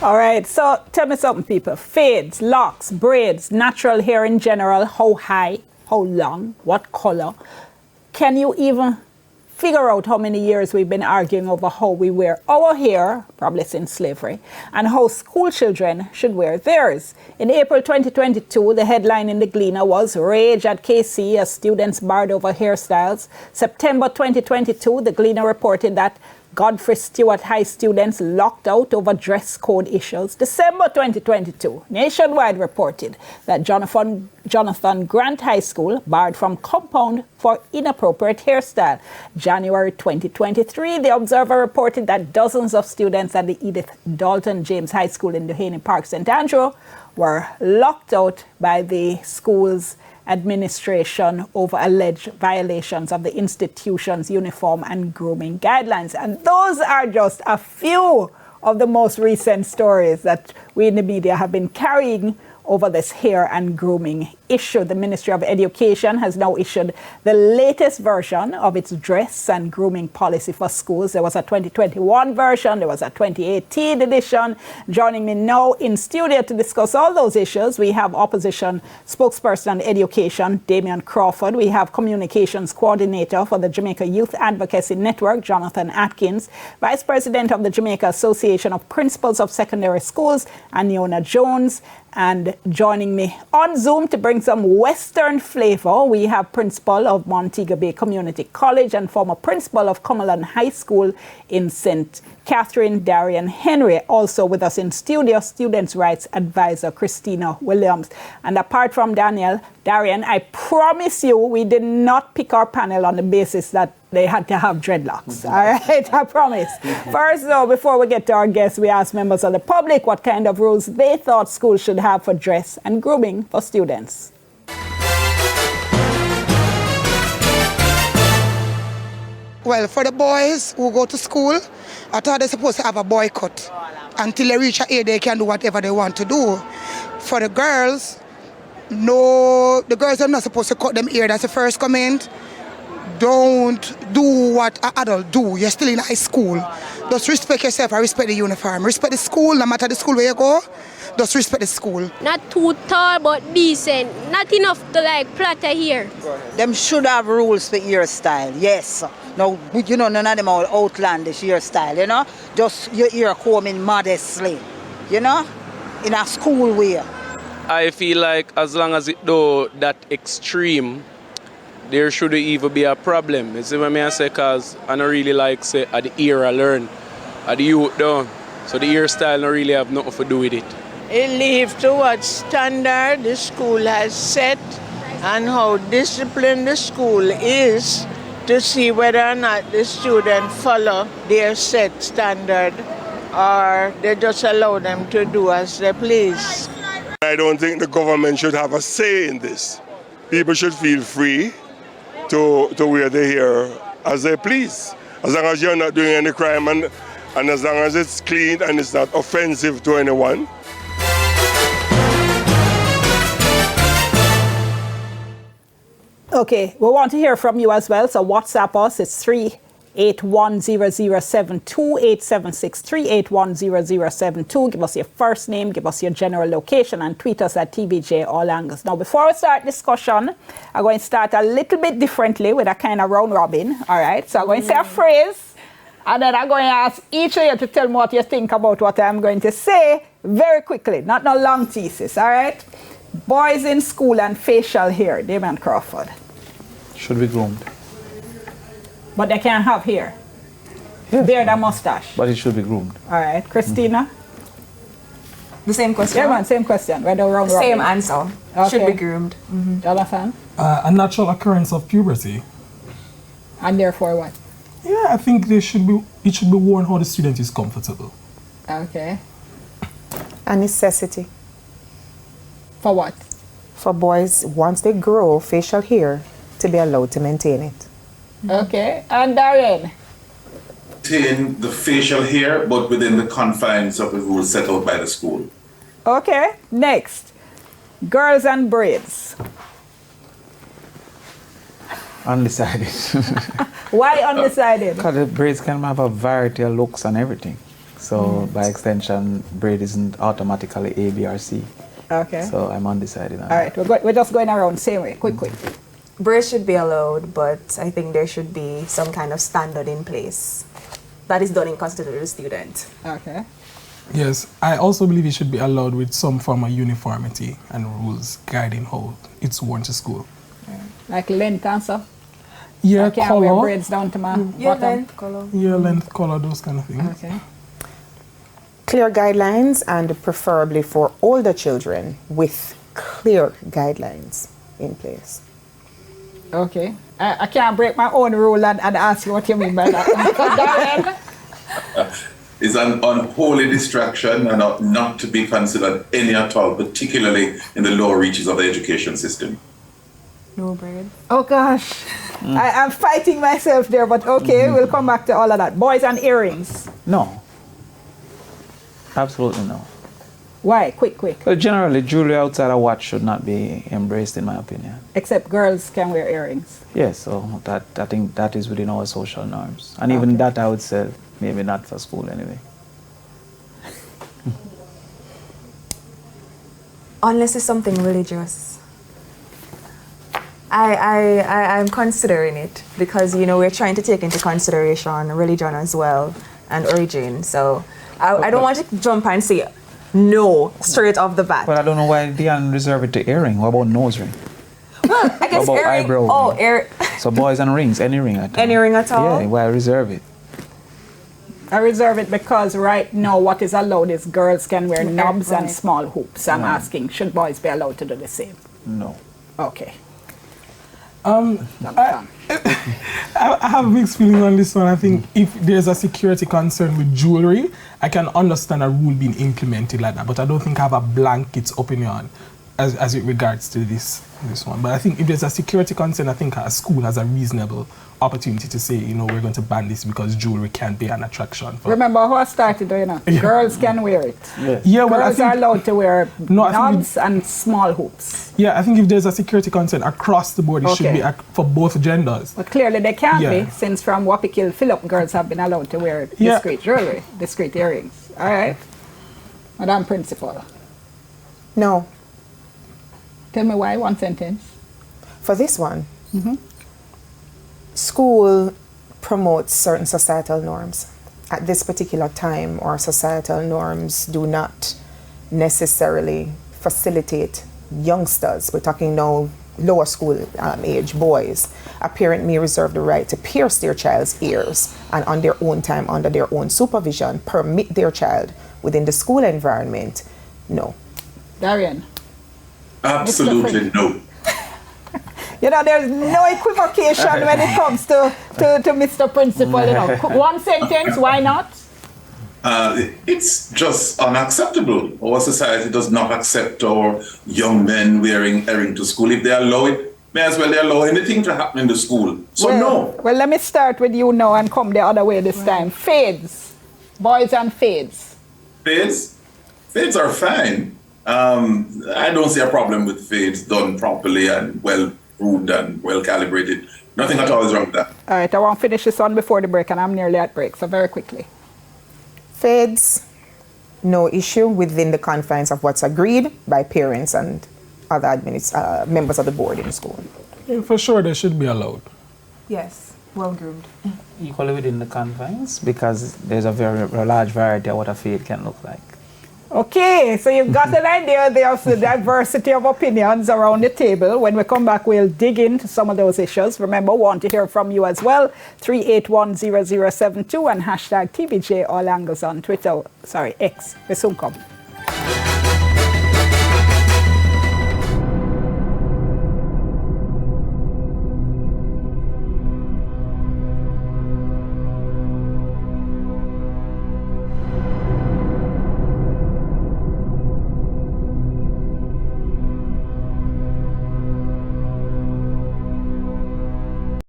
All right, so tell me something, people. Fades, locks, braids, natural hair in general, how high, how long, what color? Can you even figure out how many years we've been arguing over how we wear our hair, probably since slavery, and how school children should wear theirs? In April 2022, the headline in the Gleaner was Rage at KC as students barred over hairstyles. September 2022, the Gleaner reported that Godfrey Stewart High students locked out over dress code issues. December 2022, Nationwide reported that Jonathan Grant High School barred from compound for inappropriate hairstyle. January 2023, The Observer reported that dozens of students at the Edith Dalton James High School in Duhaney Park, St. Andrew, were locked out by the school's administration over alleged violations of the institution's uniform and grooming guidelines. And those are just a few of the most recent stories that we in the media have been carrying over this hair and grooming issue. The Ministry of Education has now issued the latest version of its dress and grooming policy for schools. There was a 2021 version, there was a 2018 edition. Joining me now in studio to discuss all those issues, we have opposition spokesperson on education, Damian Crawford. We have communications coordinator for the Jamaica Youth Advocacy Network, Jonathan Atkins, vice president of the Jamaica Association of Principals of Secondary Schools, Aniona Jones. And joining me on Zoom to bring some Western flavor, we have principal of Montego Bay Community College and former principal of Cumberland High School in St. Catherine, Darian Henry. Also with us in studio, students' rights advisor Christina Williams. And apart from Darian, I promise you we did not pick our panel on the basis that they had to have dreadlocks. All right, I promise. First, though, before we get to our guests, we asked members of the public what kind of rules they thought schools should have for dress and grooming for students. Well, for the boys who go to school, I thought they're supposed to have a boycott. Until they reach an age, they can do whatever they want to do. For the girls, no, the girls are not supposed to cut them hair. That's the first comment. Don't do what an adult do. You're still in high school. Just respect yourself and respect the uniform. Respect the school, no matter the school where you go. Just respect the school. Not too tall, but decent. Not enough to like platter here. Them should have rules for hairstyle, yes. Now, you know, none of them are outlandish hairstyle, you know. Just your ear combing modestly, you know, in a school way. I feel like as long as it do that extreme, there shouldn't even be a problem. You see what I say? Because I don't really like say at the ear I learn, at the youth down. So the hairstyle don't really have nothing to do with it. It leaves to what standard the school has set and how disciplined the school is to see whether or not the students follow their set standard or they just allow them to do as they please. I don't think the government should have a say in this. People should feel free to wear their hair as they please. As long as you're not doing any crime and as long as it's clean and it's not offensive to anyone. Okay, we want to hear from you as well. So WhatsApp us. It's 3810072 876-3810072. Give us your first name, give us your general location, and tweet us at TVJ All Angles. Now, before we start discussion, I'm going to start a little bit differently with a kind of round robin. All right, so I'm going to say a phrase, and then I'm going to ask each of you to tell me what you think about what I'm going to say very quickly, not no long thesis. All right, boys in school and facial hair. Damian Crawford. Should be groomed. But they can't have hair. Yes. Beard and mustache. But it should be groomed. All right. Christina? The same question? Yeah, man, same question. Right or wrong? Same answer. Okay. Should be groomed. Mm-hmm. Jonathan? A natural occurrence of puberty. And therefore what? Yeah, I think it should be worn how the student is comfortable. Okay. A necessity. For what? For boys, once they grow facial hair, to be allowed to maintain it. Okay, and Darian? Maintain the facial hair, but within the confines of the rules set out by the school. Okay, next. Girls and braids. Undecided. Why undecided? Because the braids can have a variety of looks and everything. So by extension, braid isn't automatically A, B, or C. Okay. So I'm undecided on All right, we're just going around same way, quick. Braids should be allowed, but I think there should be some kind of standard in place that is done in consideration of the student. Okay. Yes, I also believe it should be allowed with some form of uniformity and rules guiding how it's worn to school. Like length and stuff? Yeah, I can't color. wear braids down to my bottom. Length, color. Yeah, length, color, those kind of things. Okay. Clear guidelines, and preferably for older children with clear guidelines in place. Okay. I can't break my own rule and ask you what you mean by that. Is an unholy distraction and not to be considered any at all, particularly in the lower reaches of the education system. No braid. Oh gosh. I'm fighting myself there, but okay, we'll come back to all of that. Boys and earrings. No. Absolutely no. Why? Quick. But generally, jewelry outside a watch should not be embraced, in my opinion. Except girls can wear earrings. Yes, so I think that is within our social norms. And even that, I would say, maybe not for school anyway. Unless it's something religious. I'm considering it because, you know, we're trying to take into consideration religion as well and origin. So I don't want to jump and say no straight off the bat. But I don't know why they don't reserve it to earring. What about nose ring? Well, I guess What about earring. eyebrow? Oh, So boys and rings, any ring at all. Any ring at all? Yeah, why reserve it? I reserve it because right now what is allowed is girls can wear knobs and small hoops. I'm asking, should boys be allowed to do the same? No. Okay. I have mixed feelings on this one. I think if there's a security concern with jewelry, I can understand a rule being implemented like that, but I don't think I have a blanket opinion as it regards to this one. But I think if there's a security concern, I think a school has a reasonable opportunity to say, you know, we're going to ban this because jewelry can be an attraction. Remember how I started, you know? Girls can wear it. Yeah, well, girls are allowed to wear knobs and small hoops. Yeah, I think if there's a security concern across the board, it should be for both genders. But clearly they can't be, since from Wapikil, Philip, girls have been allowed to wear discreet jewelry, discreet earrings. All right. Madam Principal. No. Tell me why, one sentence. For this one, school promotes certain societal norms. At this particular time, our societal norms do not necessarily facilitate youngsters. We're talking now lower school age boys. A parent may reserve the right to pierce their child's ears and on their own time, under their own supervision, permit their child within the school environment. No. Darian. Absolutely no. You know, there's no equivocation when it comes to Mr. Principal, you know. One sentence, why not? It's just unacceptable. Our society does not accept our young men wearing earring to school. If they allow it, may as well they allow anything to happen in the school. So no. Well, let me start with you now and come the other way this time. Fades. Boys and fades. Fades? Fades are fine. I don't see a problem with fades done properly and well groomed and well calibrated. Nothing at all is wrong with that. All right, I want to finish this one before the break, and I'm nearly at break, so very quickly. Fades, no issue within the confines of what's agreed by parents and other members of the board in school. Yeah, for sure, they should be allowed. Yes, well groomed. Equally within the confines, because there's a very large variety of what a fade can look like. Okay, so you've got an idea there of the diversity of opinions around the table. When we come back, we'll dig into some of those issues. Remember, want to hear from you as well. 3810072 and hashtag TVJ All Angles on Twitter. Sorry, X. We soon come.